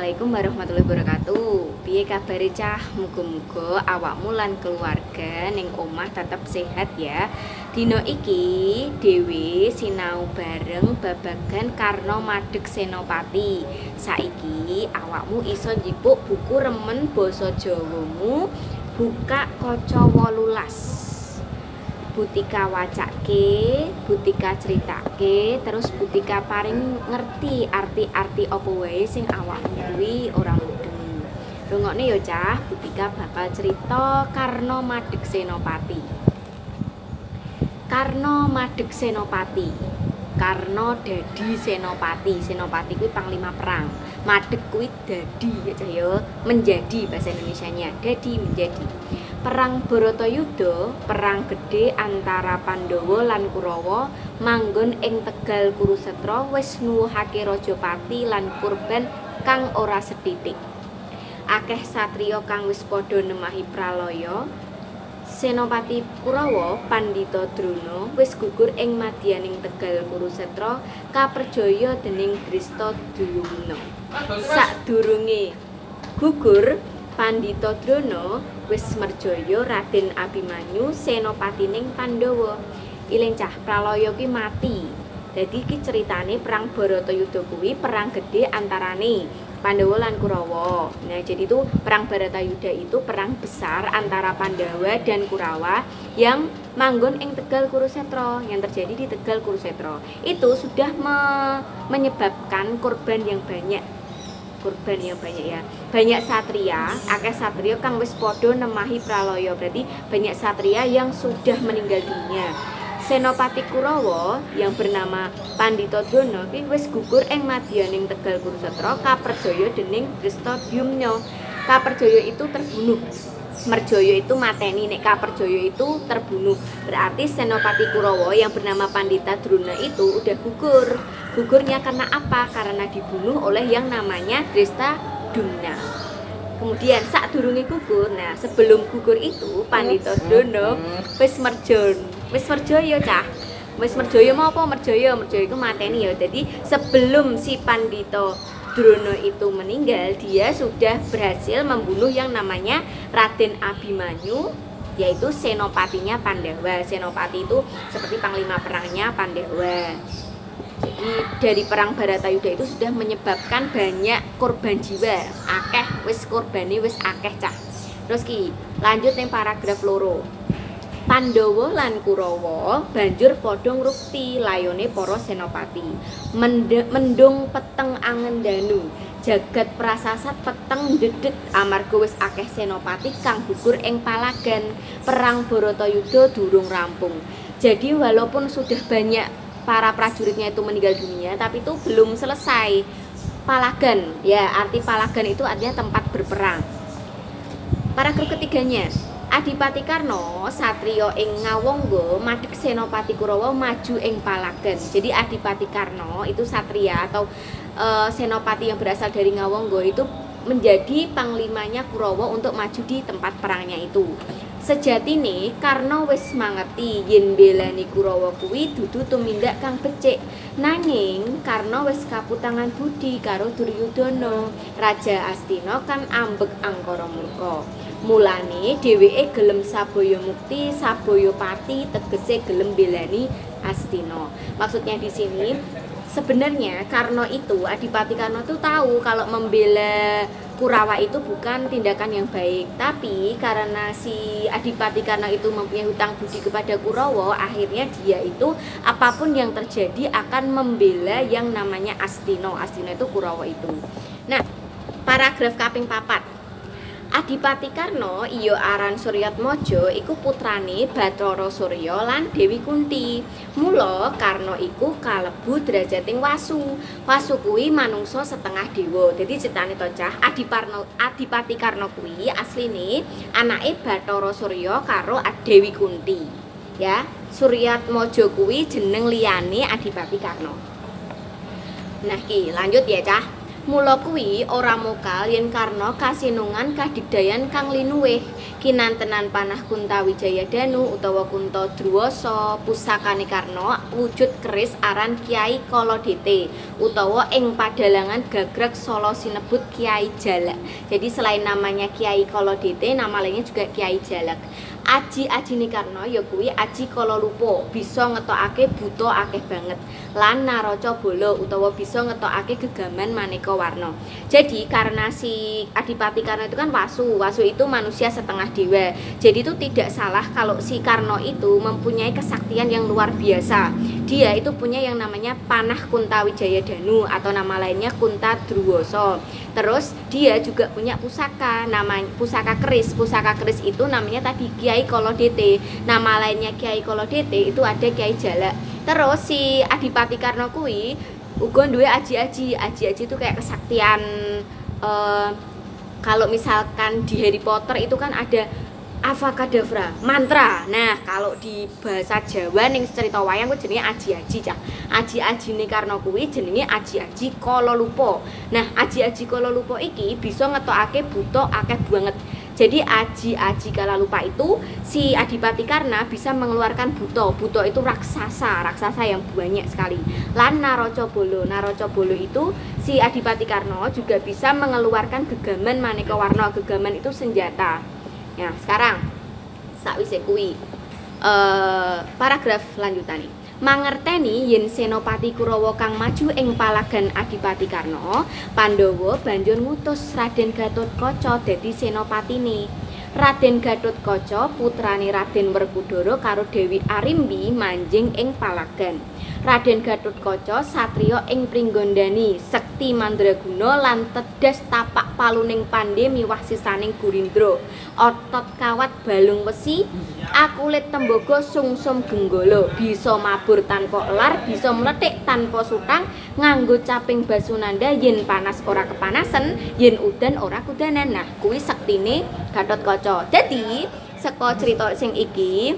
Assalamualaikum warahmatullahi wabarakatuh. Piye kabare cah? Muga-muga awakmu lan keluarga ning omah tetep sehat ya. Dina iki dhewe sinau bareng babagan Karna Madeg Senopati. Saiki awakmu iso njipuk buku remen basa Jawamu buka kaca 18. Butika wacake, Butika critake, terus Butika paring ngerti arti-arti apa wae sing awakmu kuwi ora mudeng. Rungokne ya cah, Butika bakal cerita Karna Madeg Senopati. Karna Madeg Senopati. Karna dadi senopati. Senopati kuwi panglima perang. Madeg kuwi dadi ya cah ya, menjadi bahasa Indonesianya. Dadi menjadi. Perang Bharatayuda, perang gede antara Pandhawa lan Kurawa manggon ing Tegal Kurusetra wis nuwuhake Rajapati lan kurban kang ora sethithik. Akeh satriya kang wis padha nemahi pralaya. Senopati Kurawa Pandhita Drona wis gugur ing madyaning Tegal Kurusetra kaperjaya dening Drestadyumna. Sadurunge gugur Pandhita Drona wis merjaya Raden Abimanyu senopatining Pandhawa. Iling cah pralaya ki mati. Dadi iki ceritane perang Bharatayuda kuwi perang gede antarane Pandhawa lan Kurawa. Nah, jadi itu perang Bharatayuda itu perang besar antara Pandhawa dan Kurawa yang manggon ing Tegal Kurusetra, yang terjadi di Tegal Kurusetra. Itu sudah menyebabkan korban yang banyak ya. Banyak satria, akeh satria kang wis padha nemahi pralaya. Berarti banyak satria yang sudah meninggal dunia. Senopati Kurawa yang bernama Pandhita Drona kuwi wis gugur ing madyaning Tegal Kurusetra kaperjaya dening Drestadyumna. Kaperjaya itu terbunuh. Merjaya itu mateni, nek Kaperjaya itu terbunuh. Berarti Senopati Kurawa yang bernama Pandhita Drona itu udah gugur. Gugurnya karena apa? Karena dibunuh oleh yang namanya Drestadyumna. Kemudian saat durunge gugur, nah sebelum gugur itu Pandhita Drona wis merjaya cah. Wis merjaya mau apa? Merjaya itu mateni ya. Jadi sebelum si Pandhita Drona itu meninggal, dia sudah berhasil membunuh yang namanya Raden Abimanyu, yaitu senopatinya Pandhawa. Senopati itu seperti panglima perangnya Pandhawa. Jadi dari perang Bharatayuda itu sudah menyebabkan banyak korban jiwa. Akeh wis korbane wis akeh cah. Terus ki lanjut ning paragraf loro. Pandhawa lan Kurawa banjur padha ngrukti layone para senopati. Mendung peteng angendanu, jagat prasasat peteng dedet amarga wis akeh senopati kang gugur ing palagan. Perang Bharatayuda durung rampung. Jadi walaupun sudah banyak para prajuritnya itu meninggal dunia, tapi itu belum selesai palagan. Ya, arti palagan itu artinya tempat berperang. Paragraf ketiganya, Adipati Karna satriya ing Ngawangga madheg Senopati Kurawa maju ing palagan. Jadi Adipati Karna itu satria atau senopati yang berasal dari Ngawangga itu menjadi panglimanya Kurawa untuk maju di tempat perangnya itu. Sejatine Karna wis mangeti yen belani Kurawa kuwi dudu tumindak kang becik. Nanging Karna wis kaputangan budi karo Duryudana, Raja Astina kang ambek angkara murka. Mulane dheweke gelem sabaya mukti, sabaya pati, tegese gelem belani Astina. Maksudnya di sini sebenarnya Karna itu, Adipati Karna itu tahu kalau membela Kurawa itu bukan tindakan yang baik, tapi karena si Adipati Karna itu mempunyai hutang budi kepada Kurawa, akhirnya dia itu apapun yang terjadi akan membela yang namanya Astina. Astina itu Kurawa itu. Nah, paragraf kaping 4. Adipati Karna iya aran Suryatmaja iku putrane Bathara Surya lan Dewi Kunti. Mula Karna iku kalebu derajating Wasu. Wasu kuwi manungsa setengah dewa. Dadi critane to cah, Adipati Karna kuwi asline anake Bathara Surya karo Dewi Kunti. Ya, Suryatmaja kuwi jeneng liyane Adipati Karna. Nah, ki lanjut ya cah. Mula kuwi ora mokal yen Karna kasinungan kadigdayan kang linuwih kinantenan panah Kuntawijaya Danu utawa Kuntadruwasa pusakane Karna wujud keris aran Kyai Kaladete utawa ing padalangan gagrag Sala sinebut Kyai Jalak. Jadi selain namanya Kyai Kaladete, nama lainnya juga Kyai Jalak. Aji-ajine Karna ya kuwi aji kala lupa, bisa ngetokake buta akeh banget. Lan naraca bala utawa bisa ngetokake gegaman maneka warna. Jadi karena si Adipati Karna itu kan wasu itu manusia setengah dewa. Jadi itu tidak salah kalau si Karna itu mempunyai kesaktian yang luar biasa. Dia itu punya yang namanya panah Kuntawijaya Danu atau nama lainnya Kuntadruwasa. Terus dia juga punya pusaka, namanya pusaka keris. Pusaka keris itu namanya tadi Kyai Kaladete. Nama lainnya Kyai Kaladete itu ada Kyai Jalak. Terus si Adipati Karna kuwi uga duwe aji-aji. Aji-aji itu kayak kesaktian kalau misalkan di Harry Potter itu kan ada Avakadavra, mantra. Nah, kalau di bahasa Jawa ning cerita wayang ku jenenge aji-aji, Cah. Aji-ajine Karna kuwi jenenge aji-aji kala lupa. Nah, aji-aji kala lupa iki bisa ngetokake buta akeh banget. Jadi aji-aji kala lupa itu si Adipati Karna bisa mengeluarkan buta. Buta itu raksasa yang banyak sekali. Lan naraca bala itu si Adipati Karna juga bisa mengeluarkan gegaman maneka warna. Gegaman itu senjata. Ya, sekarang sakwise kuwi paragraf lanjutane. Mangerteni yen Senopati Kurawa kang maju ing palagan Adipati Karna, Pandhawa banjur ngutus Raden Gatotkaca dadi senopatine. Raden Gatotkaca putrane Raden Werkudara karo Dewi Arimbi manjing ing palagan. Raden Gatotkaca satriya ing Pringgondani, sekti mandraguna lan tedas tapak paluning pandhe miwah sisaning Gurindra. Otot kawat balung wesi, akulit tembaga sungsum genggala, bisa mabur tanpa elar, bisa mlethik tanpa sutang, nganggo caping Basunanda yen panas ora kepanasen, yen udan ora kudanan. Nah, kuwi sektine Gatotkaca. Dadi, saka crita sing iki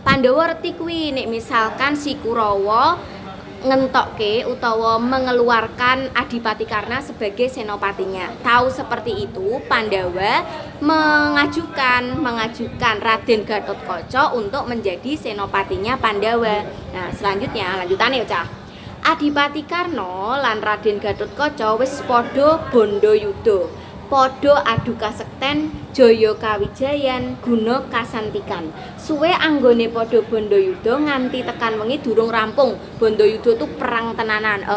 Pandhawa reti kuwi nek misalkan si Kurawa ngentokke utawa mengeluarkan Adipati Karna sebagai senopatinya. Tahu seperti itu, Pandhawa mengajukan Raden Gatotkaca untuk menjadi senopatinya Pandhawa. Nah, selanjutnya lanjutane ya, Cah. Adipati Karna lan Raden Gatotkaca wis padha bandha yuda. Padha adu kasekten, jaya kawijayan, guna kasantikan. Suwe anggone padha bandayuda nganti tekan wengi durung rampung. Bandayuda tuh perang tenanan.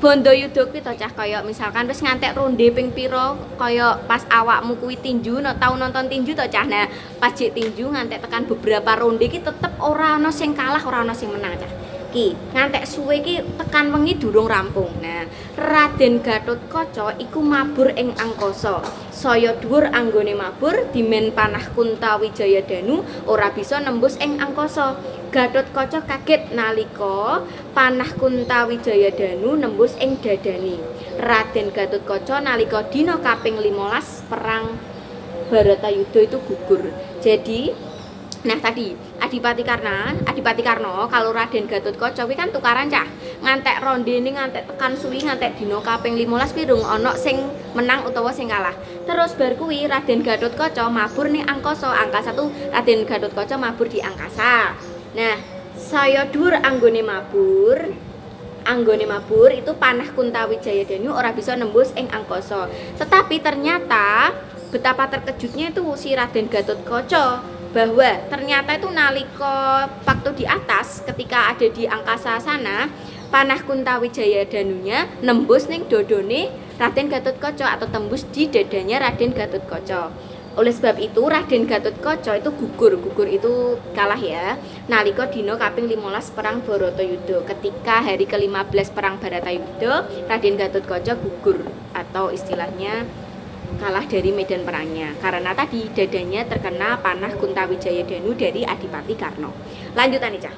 Bandayuda kuwi to, Cah, kaya misalkan wis ngantek ronde ping pira, kaya pas awakmu kuwi tinju, tau nonton tinju to, Cah. Nah, pas jek tinju ngantek tekan beberapa ronde iki tetep ora ana sing kalah, ora ana sing menang, Cah. Ngantek suwe iki tekan wengi durung rampung. Nah, Raden Gatotkaca iku mabur ing angkasa. Saya dhuwur anggone mabur, dimen panah Kuntawijaya Danu ora bisa nembus ing angkasa. Gatotkaca kaget nalika panah Kuntawijaya Danu nembus ing dadane. Raden Gatotkaca nalika dina kaping 15 perang Baratayuda itu gugur. Jadi nah tadi Adipati Karna kalau Raden Gatotkaca kuwi kan tukaran, Cah. Ngantek rondene ngantek tekan suwi ngantek dina kaping 15 kuwi durung ana sing menang utawa sing kalah. Terus bar kuwi Raden Gatotkaca mabur ning angkasa. Angkasa tuh Raden Gatotkaca mabur di angkasa. Nah, saya dhuwur anggone mabur itu panah Kuntawijaya Danu ora bisa nembus ing angkasa. Tetapi ternyata betapa terkejutnya itu si Raden Gatotkaca bahwa ternyata itu nalika waktu di atas ketika ada di angkasa sana, panah Kuntawijaya Danunya nembus ning dodone Raden Gatotkaca atau tembus di dadanya Raden Gatotkaca. Oleh sebab itu Raden Gatotkaca itu gugur itu kalah ya. Nalika dina kaping 15 perang Baratayuda. Ketika hari ke-15 perang Baratayuda, Raden Gatotkaca gugur atau istilahnya kalah dari medan perangnya karena tadi dadanya terkena panah Kuntawijaya Danu dari Adipati Karna. Lanjutane, Cah.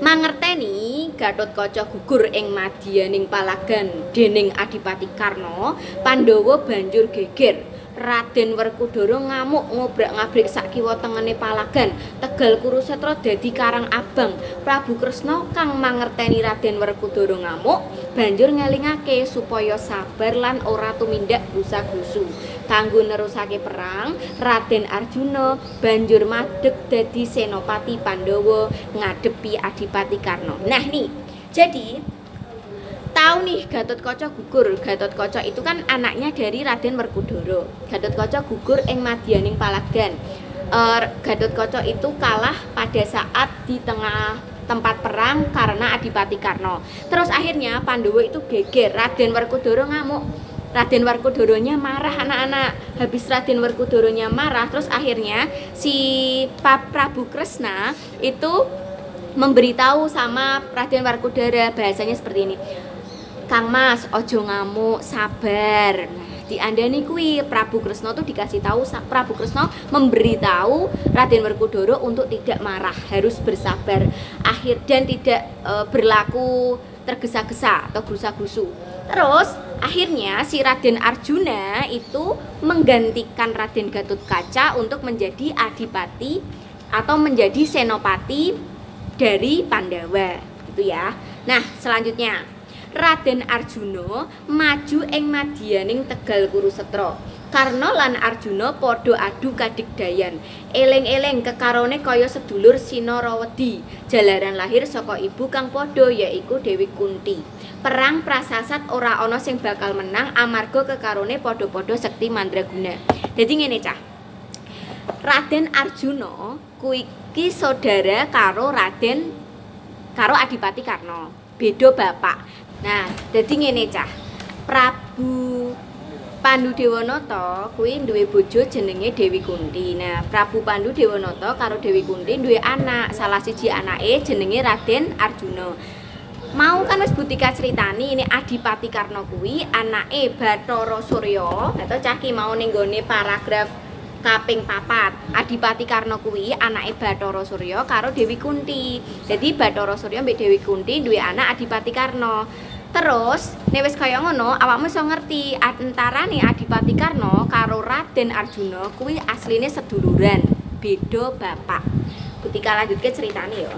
Mangerteni Gatotkaca gugur ing madyaning palagan dening Adipati Karna, Pandhawa banjur geger. Raden Werkudara ngamuk ngobrak-ngabrik sak kiwa tengene palagan. Tegal Kurusetra dadi karang abang. Prabu Kresna kang mangerteni Raden Werkudara ngamuk banjur ngelingake supaya sabar lan ora tumindak grusa-grusu. Kanggo nerusake perang, Raden Arjuna banjur madeg dadi senopati Pandhawa ngadepi Adipati Karna. Nah nih, jadi tahu nih Gatotkaca gugur. Gatotkaca itu kan anaknya dari Raden Werkudara. Gatotkaca gugur ing madyaning palagan. Gatotkaca itu kalah pada saat di tengah tempat perang karena Adipati Karna. Terus akhirnya Pandhawa itu geger. Raden Werkudara ngamuk. Raden Werkudaranya marah anak-anak. Habis Raden Werkudaranya marah, terus akhirnya si Prabu Kresna itu memberitahu sama Raden Werkudara, bahasanya seperti ini. Kang Mas, ojo ngamuk, sabar. Nah, diandani kuwi Prabu Kresna tuh dikasih tahu, Prabu Kresna memberitahu Raden Werkudara untuk tidak marah, harus bersabar, dan tidak berlaku tergesa-gesa atau gerusa-gerusu. Terus akhirnya si Raden Arjuna itu menggantikan Raden Gatotkaca untuk menjadi adipati atau menjadi senopati dari Pandhawa, gitu ya. Nah, selanjutnya Raden Arjuna maju ing madyaning Tegal Kurusetra. Karna lan Arjuna padha adu kadigdayan. Eling-eling kekarone kaya sedulur Sinarawedi. Jalaran lahir saka ibu kang padha yaiku Dewi Kunti. Perang prasasat ora ana sing bakal menang amarga kekarone padha-padha sekti mandraguna. Dadi ngene cah. Raden Arjuna kuwi iki saudara karo Adipati Karna. Beda bapak. Nah, dadi ngene cah. Prabu Pandhudewanata kuwi duwe bojo jenenge Dewi Kunti. Nah, Prabu Pandhudewanata karo Dewi Kunti duwe anak. Salah siji anake jenenge Raden Arjuna. Mau kan wis Butika critani ini Adipati Karna kuwi anake Bathara Surya. Atau cah ki mau ning gone paragraf kaping 4. Adipati Karna kuwi anake Bathara Surya karo Dewi Kunti. Jadi Bathara Surya mbek Dewi Kunti duwe anak Adipati Karna. Terus nek wis kaya ngono awakmu iso ngerti antarane Adipati Karna karo Raden Arjuna kuwi asline seduluran, beda bapak. Butika lanjutke ceritane ya.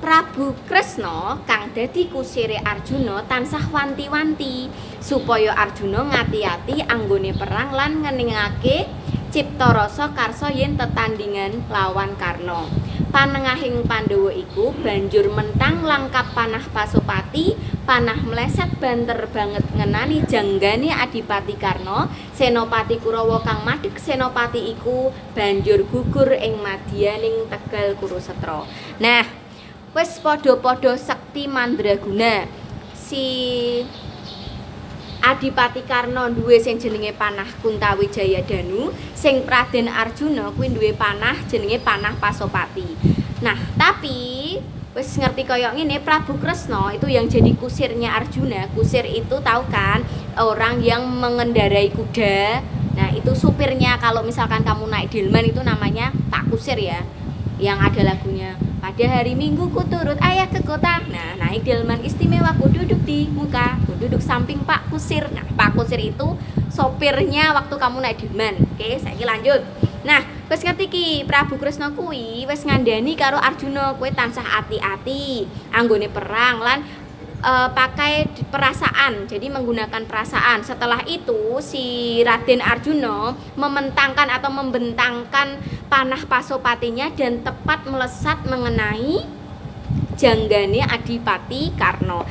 Prabu Kresna kang dadi kusire Arjuna tansah wanti-wanti supaya Arjuna ngati-ati anggone perang lan ngeningake cipta rasa karsa yen tetandingan lawan Karna. Panengahing Pandhawa iku banjur mentang langkap panah Pasopati, panah meleset banter banget ngenani janggane Adipati Karna. Senopati Kurawa kang madheg senopati iku banjur gugur ing madyaning Tegal Kurusetra. Nah, wis padha-padha sekti mandraguna. Si Adipati Karna duwe sing jenenge panah Kuntawijaya Danu, sing Raden Arjuna kuwi duwe panah jenenge panah Pasopati. Nah, tapi wis ngerti kaya ngene, Prabu Kresna itu yang jadi kusirnya Arjuna. Kusir itu tahu kan, orang yang mengendarai kuda. Nah, itu supirnya. Kalau misalkan kamu naik delman itu namanya Pak Kusir ya. Yang ada lagunya. Pada hari Minggu ku turut ayah ke kota. Nah, naik delman istimewa ku duduk di muka, ku duduk samping Pak Kusir. Nah, Pak Kusir itu sopirnya waktu kamu naik delman. Oke, saiki lanjut. Nah, wis ngerti ki Prabu Kresna kuwi wis ngandani karo Arjuna, kowe tansah ati-ati anggone perang lan pakai perasaan, jadi menggunakan perasaan. Setelah itu si Raden Arjuna mementangkan atau membentangkan panah Pasopatinya dan tepat melesat mengenai janggane Adipati Karna.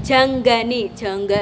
Janggane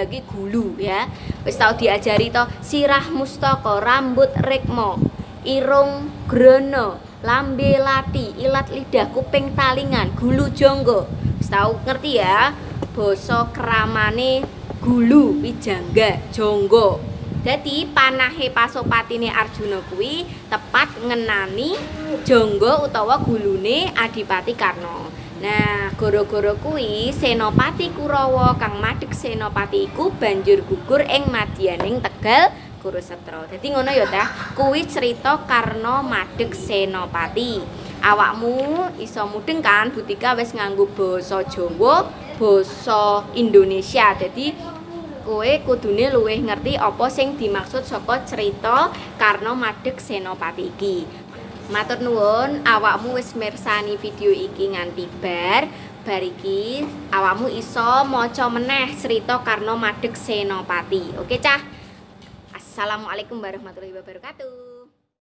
iki gulu ya. Wis tau diajari to, sirah mustaka, rambut rikma, irung grana, lambe lati, ilat lidah, kuping talingan, gulu jangga. Tahu ngerti ya, basa kramane gulu wi jangga jangga. Dadi panahe Pasopatine Arjuna kuwi tepat ngenani jangga utawa gulune Adipati Karna. Nah, gara-gara kuwi Senopati Kurawa kang madheg senopati iku banjur gugur ing madyaning Tegal Kurusetra. Dadi ngono ya teh, kuwi cerita Karna madheg senopati. Awakmu iso mudeng kan, Butika wis nganggo basa Jawa, basa Indonesia. Jadi kowe kudune luwih ngerti apa sing dimaksud saka cerita Karna Madeg Senopati iki. Matur nuwun, awakmu wis mirsani video iki nganti bar iki awakmu iso maca meneh cerita Karna Madeg Senopati. Oke cah. Assalamualaikum warahmatullahi wabarakatuh.